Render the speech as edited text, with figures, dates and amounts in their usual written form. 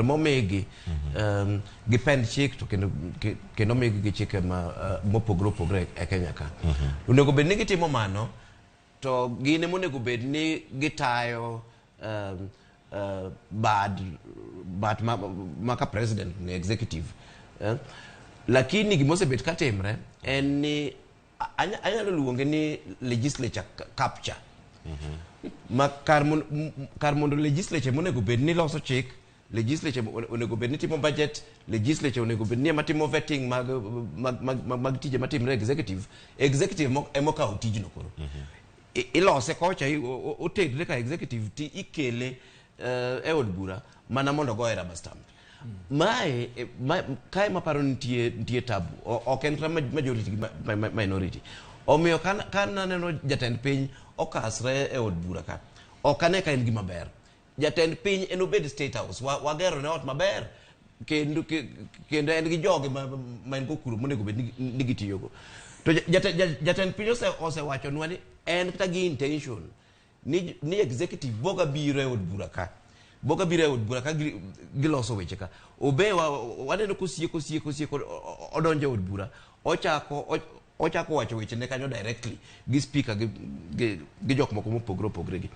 momigi gipend chik to kendo migi gi chike mopogore opogore e Kenya ka. Onego bed ni gitimo mano to gine monego bed ni gitayo bad maka president ne executive. Lakini gimosebet katimre en ni anyalo luonge ni legislature capture. Ma kar mondo legislature monego bed ni loso chik, legislature onego bed ni timo budget, legislature onego bed ni matimo vetting mag tije matimre executive emokawo tijno koro. Ilose kocha otedre ka executive ti ikele e od bura mana mondo goye rubber stamp. Mae kae maparo nitie tabu, ok en majority minority. Omiyo kan naneno jatend piny okasre e od bura ka, ok ane ka en gima ber. Jatend piny en obed state house, wagero ne ot maber, kendo en gi joge ma en kokuro monego bed ni gitiyogo. To jatend piny osewacho nwa ni en kata gi intention ni executive boga biro e od bura ka. Boga biro e od bura ka giloso weche ka. Obe waneno kosieko odonjo e od bura, ochako wacho weche ne kanyo directly gi speaker gi jok moko mopogore opogore gi.